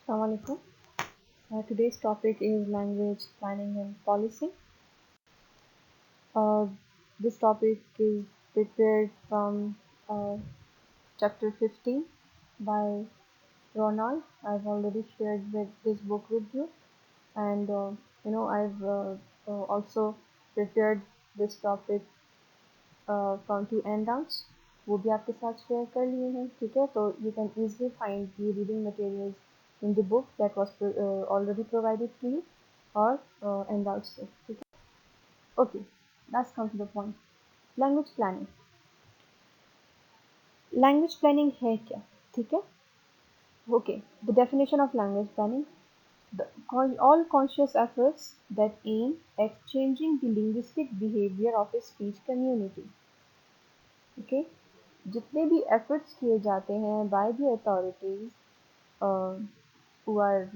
Assalamualaikum. Today's topic is language planning and policy. Uh, this topic is prepared from uh, chapter 15 by Ronald. I've already shared this book with you, and I've also prepared this topic from two handouts. वो भी आपके साथ share कर लिए हैं ठीक है तो you can easily find the reading materials in the book that was already provided to you or handouts से ठीक है okay let's come to the point language planning है क्या ठीक है okay the definition of language planning the, all conscious efforts that aim at changing the linguistic behavior of a speech community okay जितने भी efforts किए जाते हैं by the authorities uh, who are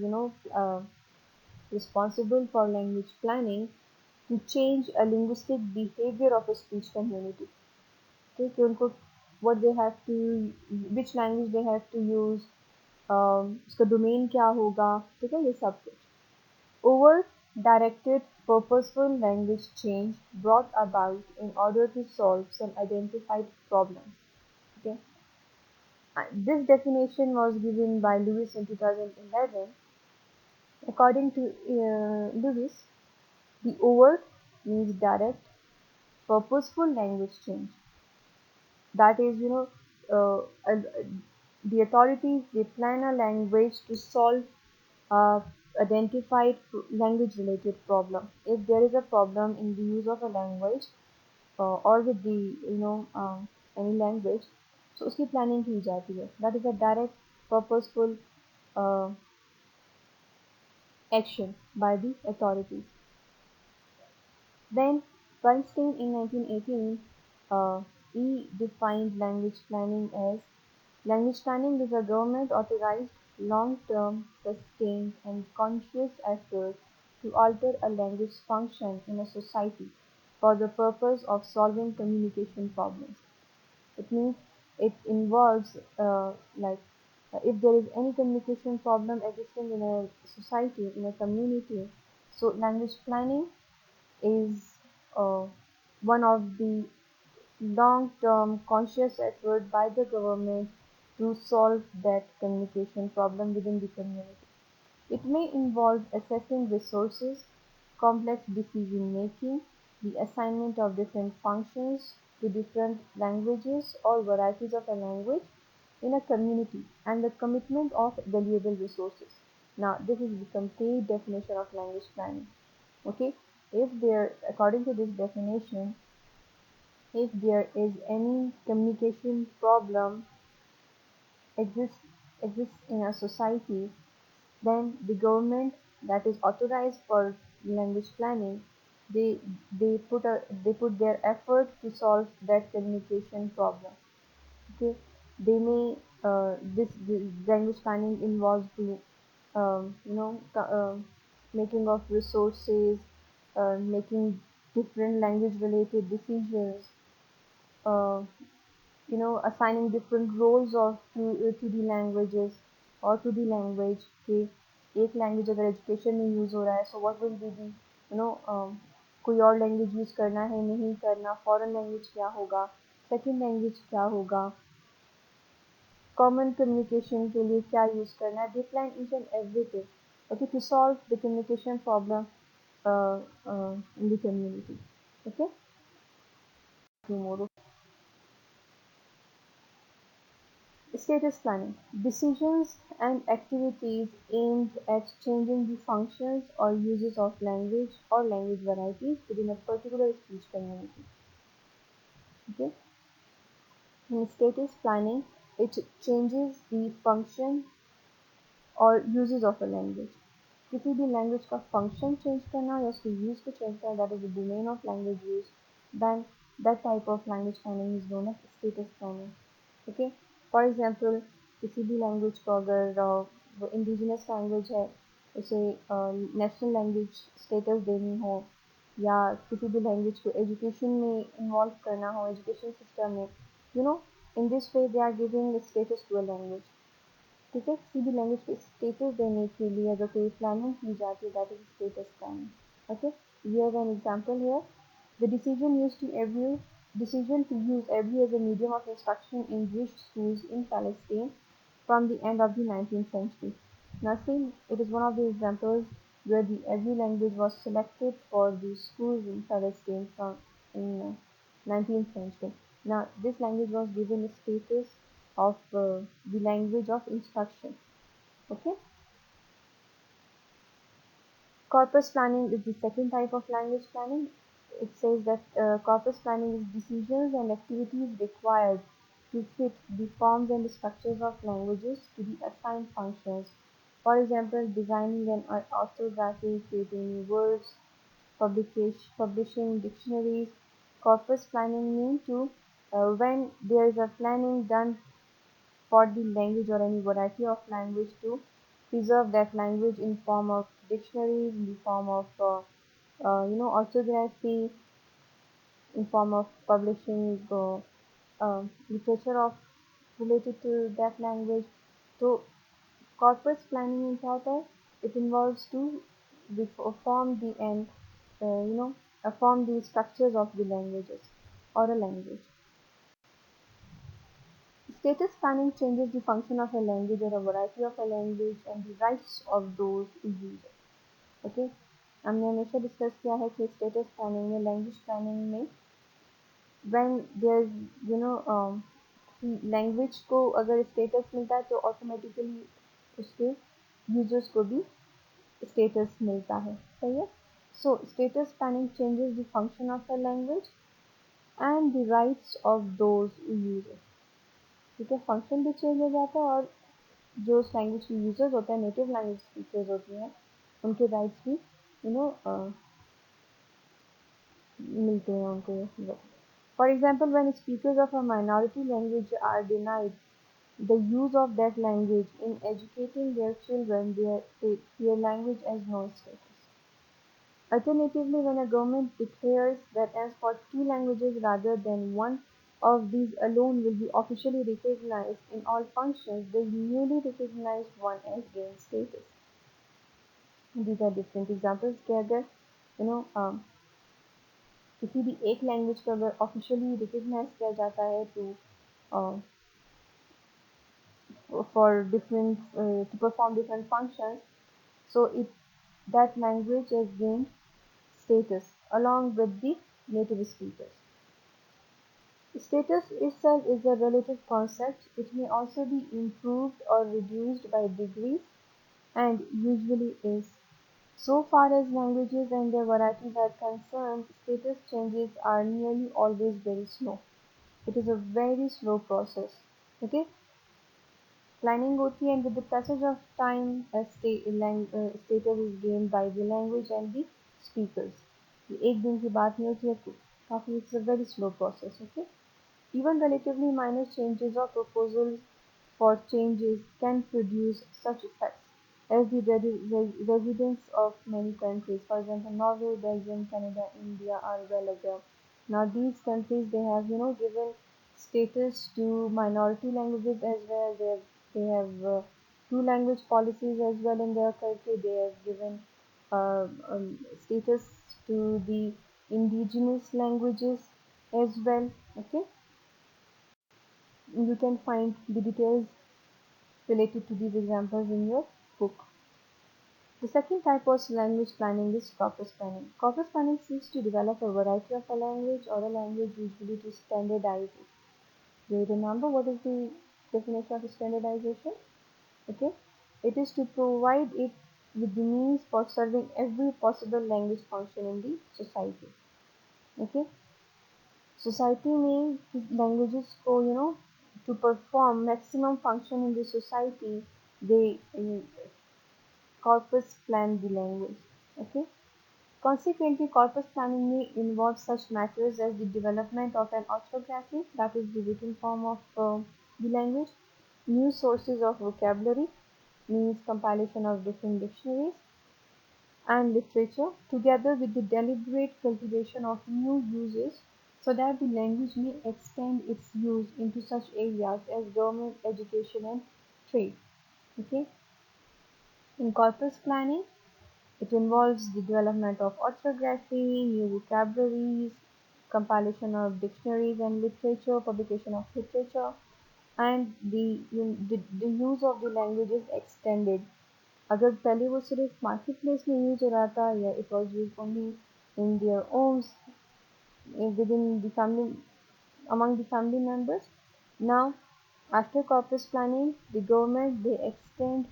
responsible for language planning to change a linguistic behavior of a speech community okay कि उनको what they have to which language they have to use उसका domain क्या होगा ठीक है ये सब कुछ over directed purposeful language change brought about in order to solve some identified problems okay this definition was given by Lewis in 2011. According to Lewis, the overt means direct, purposeful language change. That is, the authorities they plan a language to solve uh, identified language-related problem. If there is a problem in the use of a language or with the any language, so उसकी planning की जाती है. That is a direct, purposeful uh, action by the authorities. Then Bernstein in 1918 he defined language planning is a government authorized long-term, sustained and conscious effort to alter a language function in a society for the purpose of solving communication problems. It means it involves if there is any communication problem existing in a society, in a community, so language planning is uh, one of the long-term conscious effort by the government to solve that communication problem within the community. It may involve assessing resources, complex decision making, the assignment of different functions to different languages or varieties of a language in a community, and the commitment of valuable resources. Now, this is the complete definition of language planning. Okay, if there, according to this definition, if there is any communication problem exists exists in a society, then the government that is authorized for language planning, they they put their effort to solve that communication problem. Okay, they may this language planning involves the um, you know co- uh, making of resources, making different language related decisions, uh, assigning different roles of to the languages or to the language कि एक language अगर education में use हो रहा है so what will be the कोई और language use करना है नहीं करना foreign language क्या होगा second language क्या होगा common communication के लिए क्या use करना है they plan each and everything okay to solve the communication problem in the community okay tomorrow. Status planning: decisions and activities aimed at changing the functions or uses of language or language varieties within a particular speech community. Okay? In status planning, it changes the function और uses of a language. किसी भी language का function change करना या उसके use को change करना, that is the domain of language use, then that type of language planning is known as status planning. Okay? For example, किसी भी language को अगर वो indigenous language है उसे national language status देनी हो या किसी भी language को education में involve करना हो education system में, in this way they are giving a status to a language. ठीक है, किसी भी लैंग्वेज को स्टेटस देने के लिए अगर कोई प्लानिंग की जाती है, that is status planning. Okay, we have an example here. The decision to use Arabic as a medium of instruction in Jewish schools in Palestine from the end of the 19th century. Now, see, it is one of the examples where the Arabic language was selected for the schools in Palestine from in 19th century. Now, this language was given a status of the language of instruction. Okay, corpus planning is the second type of language planning. It says that corpus planning is decisions and activities required to fit the forms and structures of languages to the assigned functions. For example, designing an orthography, creating words, publishing dictionaries. Corpus planning means to when there is a planning done for the language or any variety of language to preserve that language in form of dictionaries, in the form of orthography, in form of publishing literature of related to that language. So corpus planning में क्या होता है? It involves to form the and form the structures of the languages or a language. Status planning changes the function of a language or a variety of a language and the rights of those who use it. Okay, हमने हमेशा discuss किया है कि status planning में, language planning में, when their language को अगर status मिलता है तो ऑटोमेटिकली उसके यूजर्स को भी स्टेटस मिलता है, सही है। So status planning changes the function of a language and the rights of those who use it. ठीक है, फंक्शन भी चेंज हो जाता है और जो उस लैंग्वेज के यूजर्स होते हैं, नेटिव लैंग्वेज स्पीकर्स होती हैं, उनके राइट्स भी मिलते हैं उनको। For example, when speakers of a minority language are denied the use of that language in educating their children, their language has no status. Alternatively, when a government declares that as for two languages rather than one of these alone will be officially recognized in all functions, the newly recognized one has gained status. These are different examples कि अगर किसी भी एक language को अगर officially recognise किया जाता है to for different to perform different functions, so it that language has gained status along with the native speakers. Status itself is a relative concept. It may also be improved or reduced by degrees and usually is. So far as languages and their varieties are concerned, status changes are nearly always very slow. It is a very slow process. Okay, planning होती है and with the passage of time status is gained by the language and the speakers. ये एक दिन की बात नहीं होती है, काफ़ी it's a very slow process. Okay, even relatively minor changes or proposals for changes can produce such effects as the residents of many countries, for example, Norway, Belgium, Canada, India, are well aware. Now, these countries they have given status to minority languages as well. They have two language policies as well in their country. They have given status to the indigenous languages as well. Okay, you can find the details related to these examples in your book. The second type of language planning is corpus planning. Corpus planning seeks to develop a variety of a language or a language usually to standardize it. Do you remember what is the definition of standardization? Okay, it is to provide it with the means for serving every possible language function in the society. Okay, society में languages को to perform maximum function in the society, they corpus plan the language. Okay. Consequently, corpus planning may involve such matters as the development of an orthography, that is the written form of the language, new sources of vocabulary, means compilation of different dictionaries and literature, together with the deliberate cultivation of new uses so that the language may extend its use into such areas as government, education, and trade. Okay, in corpus planning, it involves the development of orthography, new vocabularies, compilation of dictionaries and literature, publication of literature, and the use of the language is extended. अगर पहले वो सिर्फ market place में use हो रहा था या it was used only in their homes within the family among the family members. Now, after corpus planning, the government they extend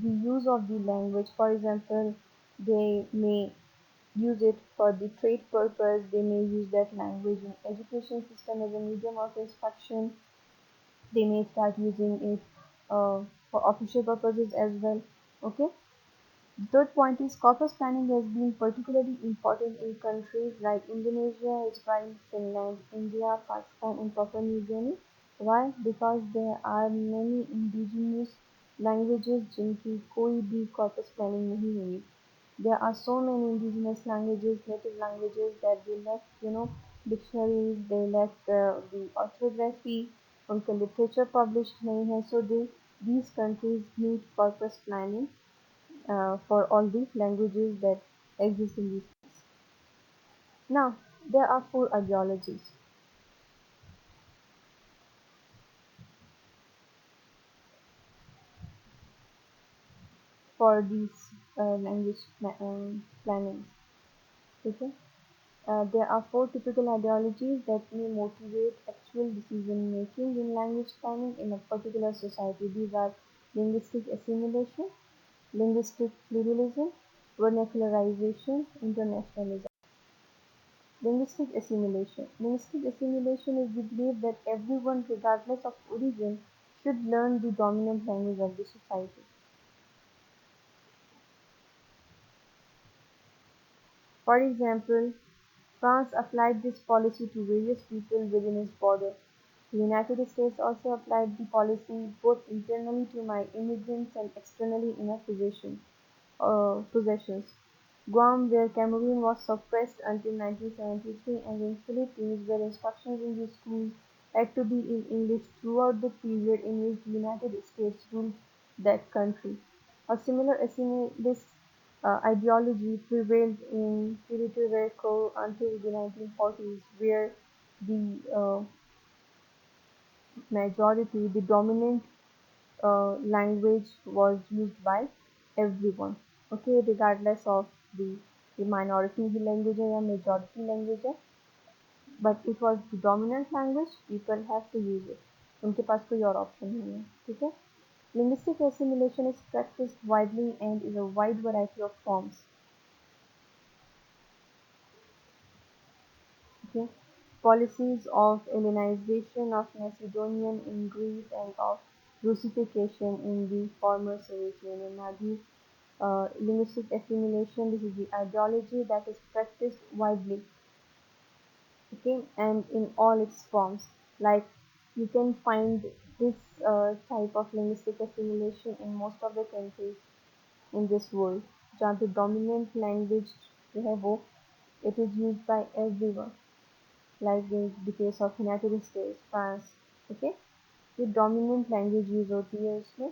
the use of the language. For example, they may use it for the trade purpose. They may use that language in education system as a medium of instruction. They may start using it for official purposes as well. Okay. The third point is corpus planning has been particularly important in countries like Indonesia, Israel, Finland, India, Pakistan, and Papua New Guinea. Why? Because there are many indigenous languages जिनकी कोई भी corpus planning नहीं हुई. There are so many indigenous languages, native languages that they left, dictionaries, they left the orthography, उनका literature published नहीं है. So these countries need corpus planning for all the languages that exist in these. Now, there are four ideologies for these language plannings. Okay? There are four typical ideologies that may motivate actual decision making in language planning in a particular society. These are linguistic assimilation, linguistic pluralism, vernacularization, internationalism. Linguistic assimilation. Linguistic assimilation is the belief that everyone, regardless of origin, should learn the dominant language of the society. For example, France applied this policy to various people within its border. The United States also applied the policy both internally to my immigrants and externally in our possessions. Guam, where Cameroon was suppressed until 1973, and in Philippines, where instructions in the schools had to be in English throughout the period in which the United States ruled that country. A similar assimilist ideology prevailed in Puerto Rico until the 1940s, where the the dominant language was used by everyone. Okay, regardless of the minority की language है या majority language है, but it was the dominant language. People have to use it. उनके पास कोई और option नहीं है. ठीक है? Linguistic assimilation is practiced widely and in a wide variety of forms. Okay? Policies of Hellenization of Macedonian in Greece and of Russification in the former Soviet Union. Now, the linguistic assimilation, this is the ideology that is practiced widely, okay, and in all its forms. Like you can find this type of linguistic assimilation in most of the countries in this world. जहाँ the dominant language जो है वो it is used by everyone. Like in the case of United States, France, okay, ये dominant language use होती है उसमें.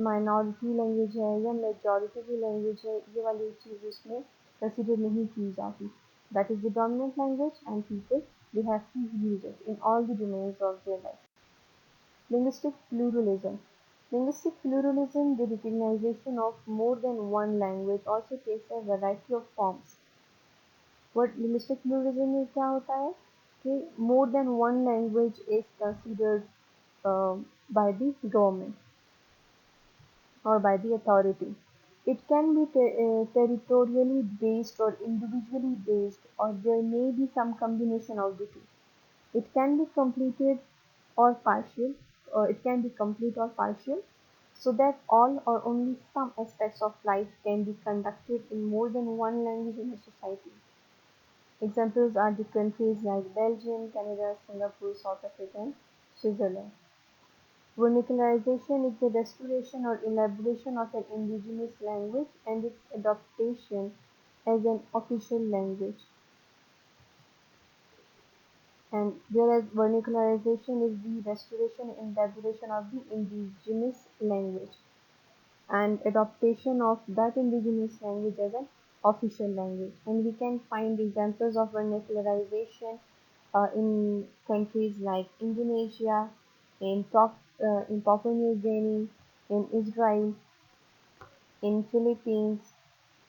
Minority language है या मेजॉरिटी की लैंग्वेज है ये वाली चीज़ उसमें कंसिडर नहीं की जाती. That is the dominant language and people they have to use it in all the domains of their life. Linguistic pluralism. Linguistic pluralism, the recognition of more than one language, also takes a variety of forms. What linguistic pluralism में क्या होता है कि more than one language is considered by the government or by the authority. It can be territorially based or individually based, or there may be some combination of the two. It can be completed or partial, or it can be complete or partial, so that all or only some aspects of life can be conducted in more than one language in a society. Examples are the countries like Belgium, Canada, Singapore, South Africa, and Switzerland. Vernaculization is the restoration or elaboration of an indigenous language and its adaptation as an official language. And whereas vernacularization is the restoration and elaboration of the indigenous language. and adaptation of that indigenous language as an official language. And we can find examples of vernacularization in countries like Indonesia, in Papua New Guinea, in Israel, in Philippines,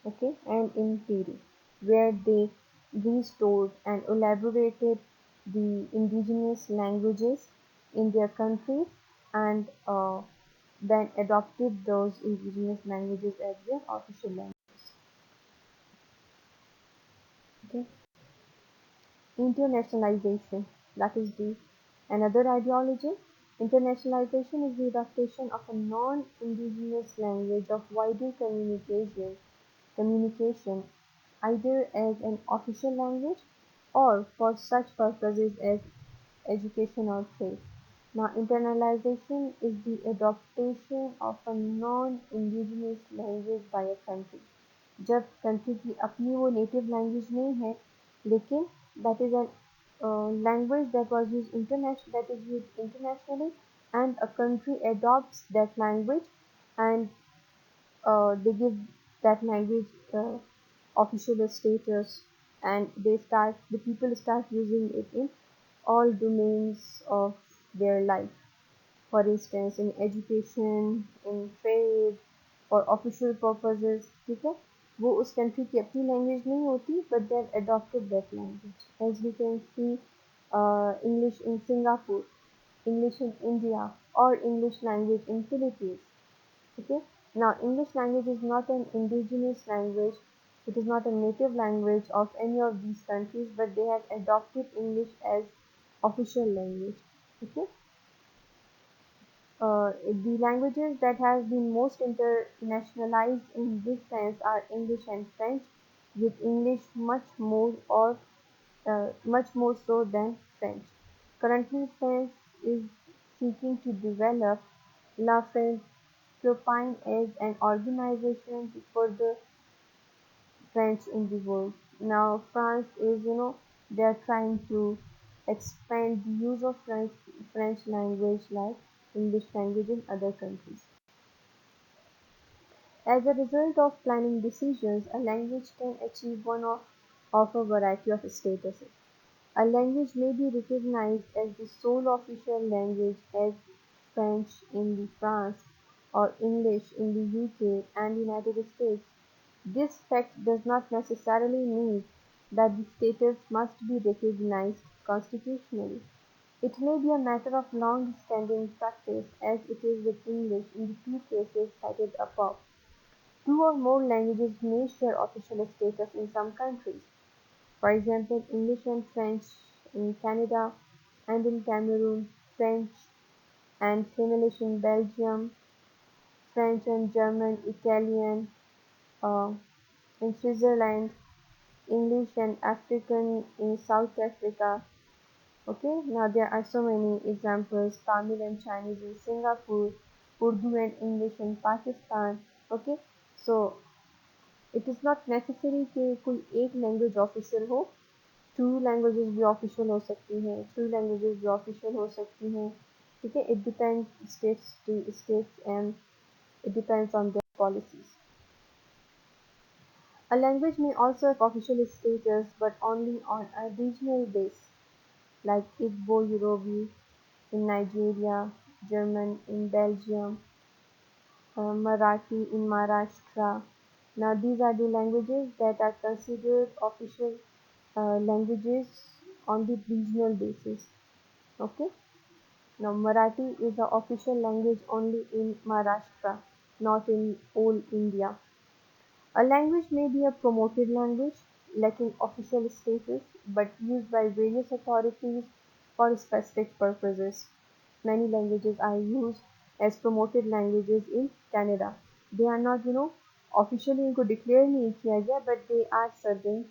okay, and in Peru, where they restored and elaborated the indigenous languages in their countries and then adopted those indigenous languages as their official language. Okay. Internationalization, that is the another ideology. Internationalization is the adaptation of a non-indigenous language of wider communication either as an official language or for such purposes as education or trade. Now, internalization is the adoption of a non-indigenous language by a country. जब country की अपनी वो native language नहीं है लेकिन that is an language that was used international that is used internationally and a country adopts that language and they give that language official status and the people start using it in all domains of their life. For instance, in education, in trade, for official purposes, ठीक है वो उस country की अपनी language नहीं होती but they have adopted that language. As we can see, English in Singapore, English in India, or English language in Philippines. Okay. Now, English language is not an indigenous language. It is not a native language of any of these countries, but they have adopted English as official language. Okay. The languages that have been most internationalized in this sense are English and French, with English much more so than French. Currently, France is seeking to develop La Francophonie as an organization to further French in the world. Now, France is, they are trying to expand the use of French language like English language in other countries. As a result of planning decisions, a language can achieve of a variety of statuses. A language may be recognized as the sole official language as French in France or English in the UK and United States. This fact does not necessarily mean that the status must be recognized constitutionally. It may be a matter of long-standing practice, as it is with English in the two cases cited above. Two or more languages may share official status in some countries. For example, English and French in Canada and in Cameroon, French and Finnish in Belgium, French and German, Italian uh, in Switzerland, English and African in South Africa. Okay, now there are so many examples: Tamil and Chinese in Singapore, Urdu and English in Pakistan. Okay, so it is not necessary कि कोई एक language official हो, to languages भी official हो सकती हैं, three languages भी official हो सकती हैं. ठीक है, it depends states to states and it depends on their policies. A language may also have official status but only on a regional base, like Igbo Yoruba in Nigeria, German in Belgium, Marathi in Maharashtra. Now, these are the languages that are considered official languages on the regional basis. Okay. Now, Marathi is the official language only in Maharashtra, not in all India. A language may be a promoted language, lacking official status, but used by various authorities for specific purposes. Many languages are used as promoted languages in Canada. They are not, officially इनको declare नहीं किया गया, but they are serving,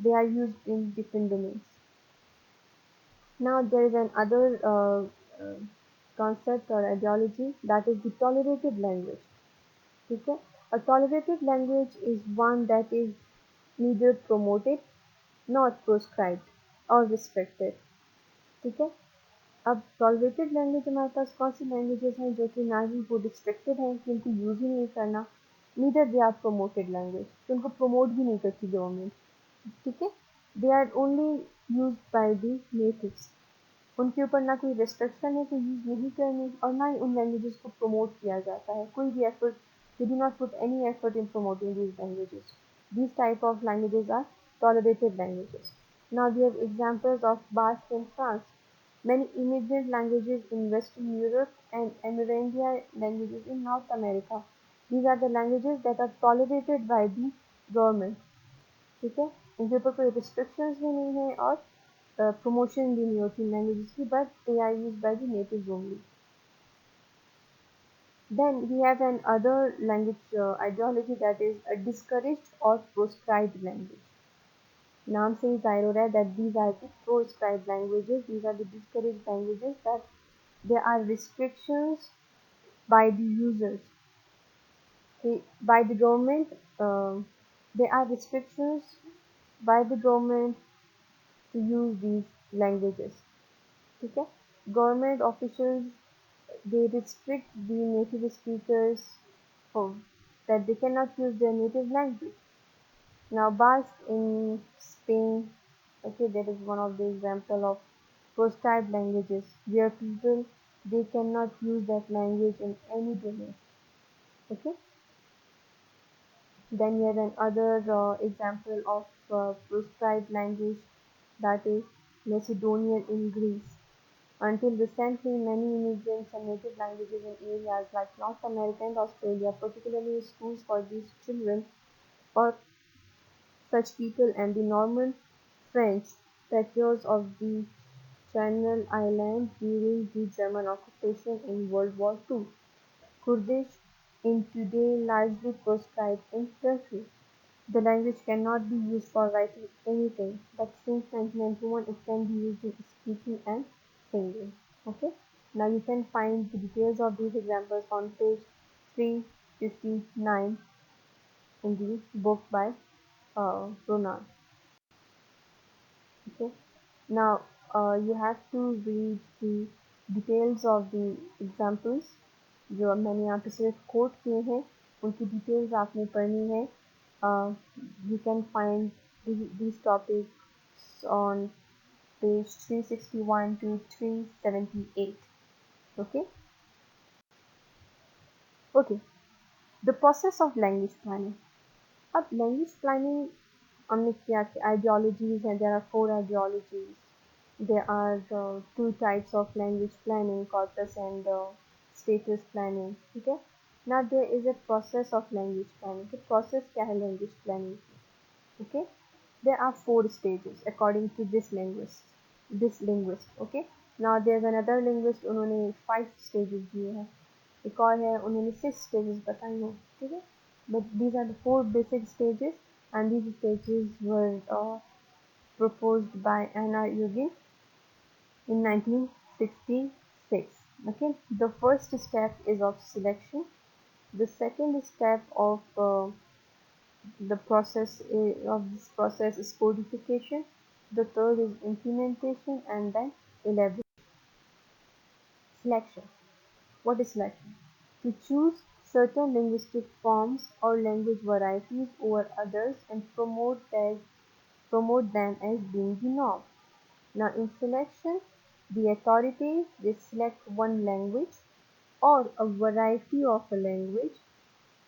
they are used in different domains. Now there is another concept or ideology, that is the tolerated language. Okay? A tolerated language is one that is neither promoted nor prescribed or restricted. Okay? अब tolerated language हमारे पास कौन सी languages हैं जो कि ना ही वो restricted हैं कि उनको यूज़ ही नहीं करना, neither they are promoted language, तो उनको प्रमोट भी नहीं करती गवर्नमेंट, ठीक है। They are only use by the natives, उनके ऊपर ना कोई रिस्ट्रिक्शन है कि यूज़ नहीं करनी, और ना ही उन लैंग्वेजेस को प्रमोट किया जाता है, कोई भी effort, they do not put any effort in promoting these languages. These type of languages are tolerated languages. Now we have examples of Basque in France. Many immigrant languages in Western Europe and Amerindian languages in North America. These are the languages that are tolerated by the government. ठीक है, इनके ऊपर कोई restrictions भी नहीं है और promotion भी नहीं होती languages की, but they are used by the natives only. Then we have an other language ideology, that is a discouraged or proscribed language. नाम से ही जाहिर हो रहा है that these are the proscribed languages, these are the discouraged languages, that there are restrictions by the users, by the government, there are restrictions by the government to use these languages, ठीक है। Government officials, they restrict the native speakers for that they cannot use their native language. Now Basque in Spain, okay, that is one of the example of proscribed languages where people, they cannot use that language in any domain. Okay. Then we have another example of proscribed language, that is Macedonian in Greece. Until recently, many immigrants and native languages in areas like North America and Australia, particularly schools for these children or such people, and the Norman French settlers of the Channel Islands during the German occupation in World War II. Kurdish in today largely proscribed in Turkey. The language cannot be used for writing anything, but since 1991 it can be used in speaking and singing. Okay. Now you can find the details of these examples on page 359 in the book by Ronan. Okay. Now you have to read the details of the examples जो मैंने यहाँ पे सिर्फ coat किए हैं, उनकी details आपने पढ़नी है. You can find these topics on page 361 to 378. Okay. Okay. The process of language planning. अब language planning हमने क्या किया, ideologies हैं, there are 4 ideologies. There are two types of language planning, corpus and status planning. Okay. Now there is a process of language planning. The process क्या है language planning की? Okay. There are 4 stages according to this linguist. Okay. Now there's another linguist, उन्होंने 5 stages दिए हैं. एक और है, उन्होंने 6 stages बताए हैं. ठीक है. But these are the 4 basic stages, and these stages were proposed by Anna Yugin in 1966. Okay. The first step is of selection. The second step of the process of this process is codification. The third is implementation, and then elaboration. Selection. What is selection? To choose certain linguistic forms or language varieties over others and promote them as being the norm. Now in selection, the authorities, they select one language or a variety of a language,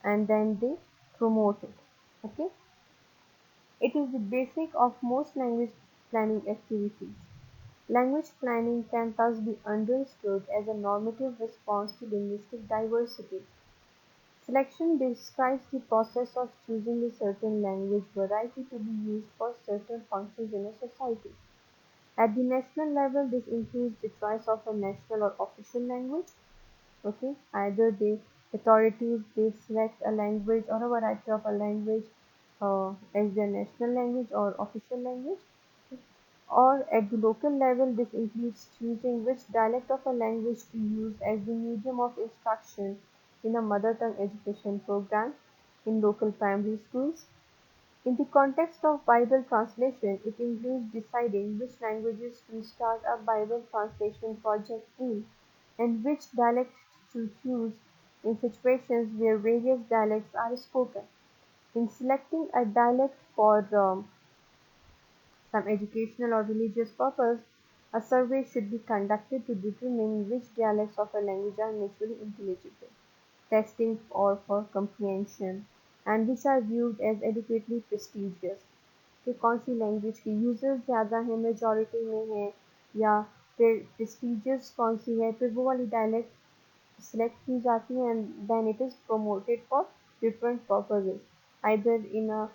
and then they promote it. Okay. It is the basic of most language planning activities. Language planning can thus be understood as a normative response to linguistic diversity. Selection describes the process of choosing a certain language variety to be used for certain functions in a society. At the national level, this includes the choice of a national or official language. Okay, either the authorities, they select a language or a variety of a language as their national language or official language. Or at the local level, this includes choosing which dialect of a language to use as the medium of instruction in a mother tongue education program in local primary schools. In the context of Bible translation, it includes deciding which languages to start a Bible translation project in and which dialects to choose in situations where various dialects are spoken. In selecting a dialect for some educational or religious purpose, a survey should be conducted to determine which dialects of a language are naturally intelligible, testing or for comprehension, and which are viewed as adequately prestigious. कि कौन सी language की users ज़्यादा हैं majority में है या फिर prestigious कौन सी है फिर वो वाली डायलेक्ट select की जाती है and then it is promoted for different purposes either in a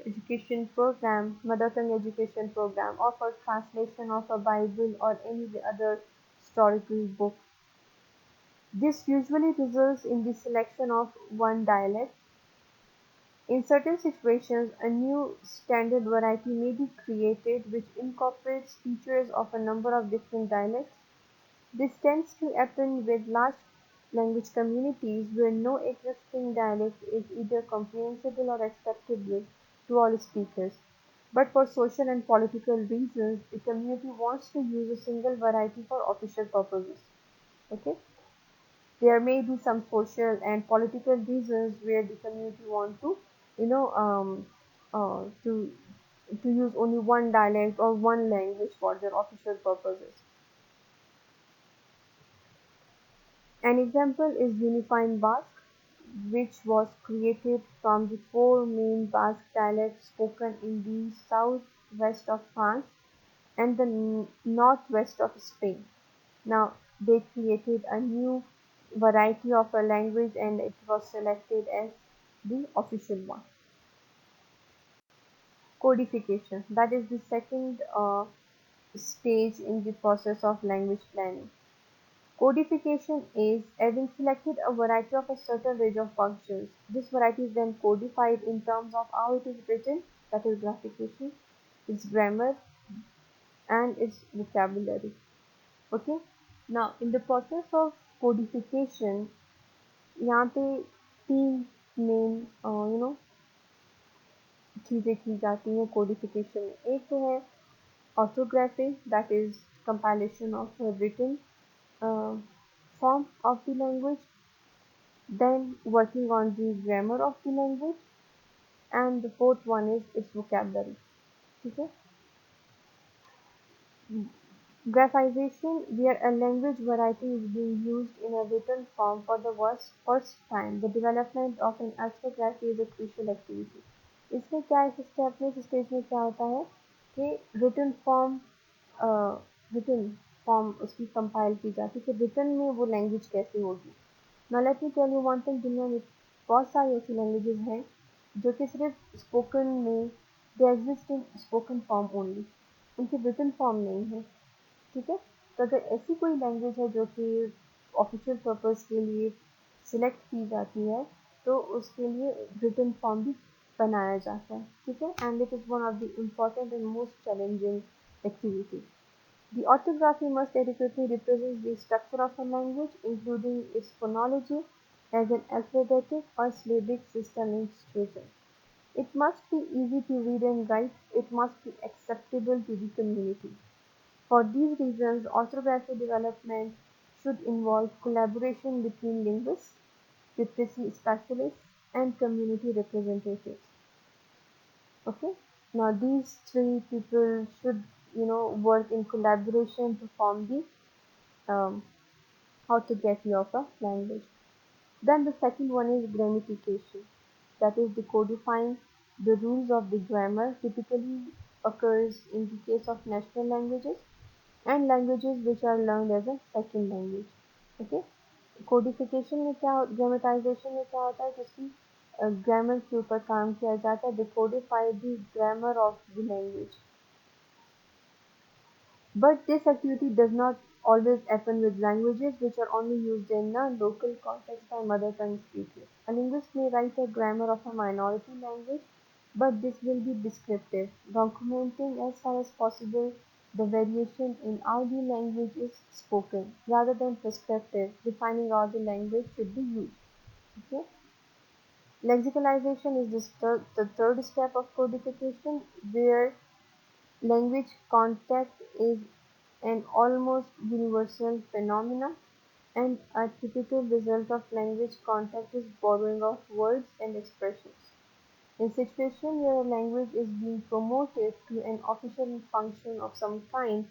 education program, mother tongue education program, or for translation of a Bible or any other historical book. This usually results in the selection of one dialect. In certain situations, a new standard variety may be created which incorporates features of a number of different dialects. This tends to happen with large language communities where no existing dialect is either comprehensible or acceptable to all speakers. But for social and political reasons, the community wants to use a single variety for official purposes. Okay? There may be some social and political reasons where the community want to, you know, to use only one dialect or one language for their official purposes. An example is Unifying Basque, which was created from the four main Basque dialects spoken in the southwest of France and the northwest of Spain. Now, they created a new variety of a language and it was selected as the official one. Codification, that is the second stage in the process of language planning. Codification is having selected a variety of a certain range of functions. This variety is then codified in terms of how it is written, that is graphication, its grammar, and its vocabulary. Okay. Now, in the process of codification, यहाँ पे तीन main चीज़ें की जाती हैं codification में एक तो है orthography that is compilation of written form of the language, then working on the grammar of the language, and the fourth one is its vocabulary. Okay? Graphization, where a language variety is being used in a written form for the first time. The development of an orthography is a crucial activity. इसमें क्या है इस step में इस stage में क्या होता है कि रिटन फॉर्म उसकी कंपाइल की जाती है कि रिटन में वो लैंग्वेज कैसी होगी. Now let me tell you one thing, दुनिया में बहुत सारी ऐसी लैंग्वेजेस हैं जो कि सिर्फ स्पोकन में they exist in spoken form only, उनकी रिटन फॉर्म नहीं है. ठीक है. तो अगर ऐसी कोई लैंग्वेज है जो कि ऑफिशियल पर्पस के लिए सिलेक्ट की जाती है तो उसके लिए रिटन फॉर्म भी बनाया जाता है. ठीक है. And it is one of the important and most challenging activity. The orthography must adequately represent the structure of a language, including its phonology, as an alphabetic or syllabic system in situation. It must be easy to read and write. It must be acceptable to the community. For these reasons, orthography development should involve collaboration between linguists, literacy specialists, and community representatives. Okay. Now these three people should, work in collaboration to form the orthography of a language. Then the second one is grammatication, that is decodifying the rules of the grammar. Typically occurs in the case of national languages and languages which are learned as a second language. Okay. Codification में क्या ग्रामेटाइजेशन में क्या होता है कि उसकी grammar के ऊपर काम किया जाता है. They codify the grammar of the language. But this activity does not always happen with languages which are only used in a local context by mother tongue speakers. A linguist may write a grammar of a minority language, but this will be descriptive, documenting as far as possible the variation in how the language is spoken, rather than prescriptive, defining how the language should be used. Okay? Lexicalization is the third step of codification, where language content is an almost universal phenomenon, and a typical result of language contact is borrowing of words and expressions. In situations where a language is being promoted to an official function of some kind,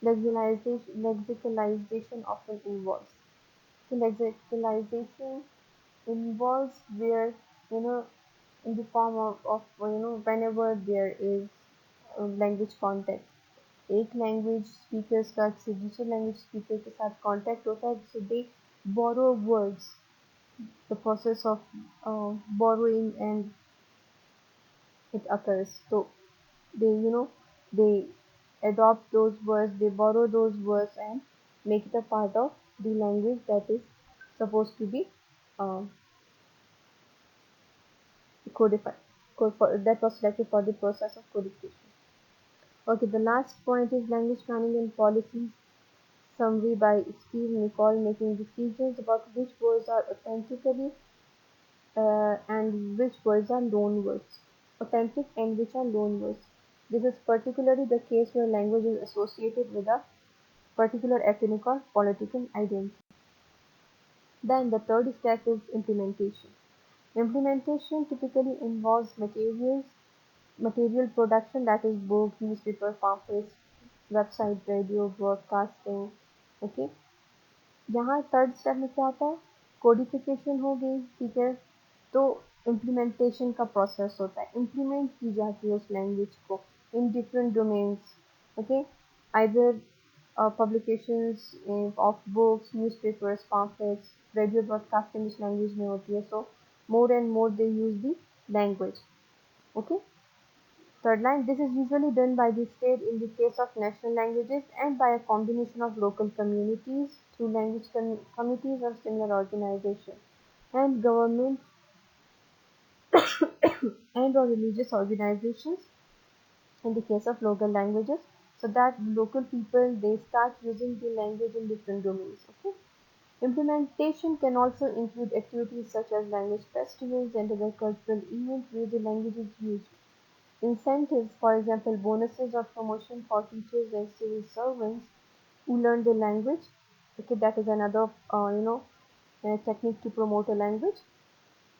lexicalization often involves. So lexicalization involves where, you know, in the form of whenever there is language contact, एक language speakers का से दूसरे language speaker के साथ contact होता है, so they borrow words, the process of borrowing, and it occurs. So they, they adopt those words, they borrow those words and make it a part of the language that is supposed to be uh, codified, that was selected for the process of codification. Okay, the last point is language planning and policies summary by Steve Nicol, making decisions about which words are authentically and which words are loan words. Authentic and which are loan words. This is particularly the case where language is associated with a particular ethnic or political identity. Then the third step is implementation. Implementation typically involves material production, that is book, newspaper, pamphlets, website, radio, broadcasting. Okay, यहाँ third step में क्या होता है, codification हो गई, ठीक है, तो इम्प्लीमेंटेशन का प्रोसेस होता है, इम्प्लीमेंट की जाती है उस लैंग्वेज को in different domains. Okay, either publications of books, newspapers, pamphlets, radio broadcasting इस लैंग्वेज में होती है, so more and more they use the language. Okay. Third line, this is usually done by the state in the case of national languages and by a combination of local communities through language committees or similar organizations, and government and or religious organizations in the case of local languages, so that local people they start using the language in different domains. Okay. Implementation can also include activities such as language festivals and other cultural events where the language is used. Incentives, for example, bonuses or promotion for teachers and civil servants who learn the language. Okay, that is another technique to promote a language.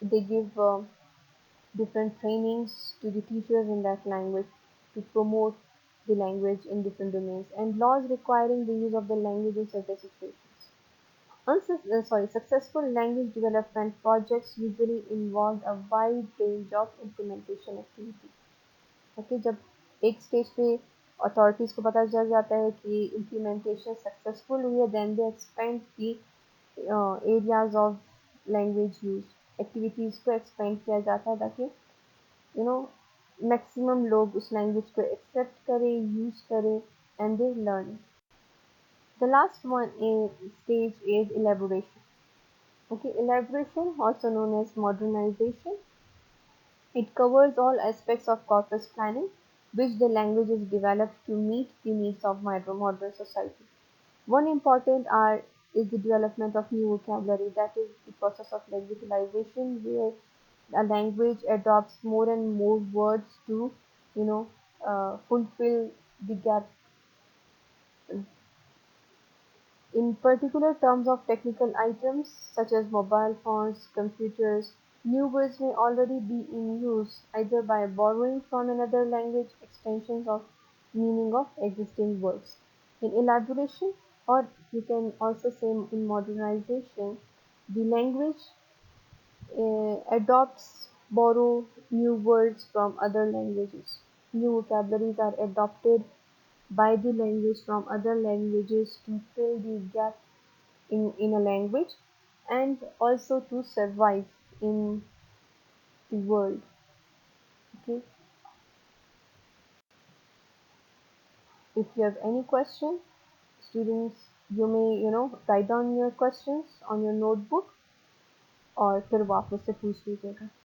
They give different trainings to the teachers in that language to promote the language in different domains, and laws requiring the use of the language in certain situations. Successful language development projects usually involve a wide range of implementation activities. Okay, जब एक stage पे authorities को पता चल जाता है कि implementation successful हुई है, देन दे एक्सपेंड की areas of language use, activities को एक्सपेंड किया जाता है ताकि मैक्सिमम लोग उस लैंग्वेज को एक्सेप्ट करें, यूज़ करें, and they learn. The last one is stage is elaboration. Okay, elaboration, also known as modernization, it covers all aspects of corpus planning, which the language is developed to meet the needs of modern society. One important art is the development of new vocabulary, that is the process of lexicalization, where a language adopts more and more words to, fulfill the gap. In particular terms of technical items such as mobile phones, computers, new words may already be in use either by borrowing from another language extensions of meaning of existing words. In elaboration, or you can also say in modernization, the language adopts, borrow new words from other languages. New vocabularies are adopted by the language from other languages to fill the gap in a language and also to survive in the world. Okay. If you have any question, students, you may write down your questions on your notebook और फिर वापस से पूछ लीजिएगा.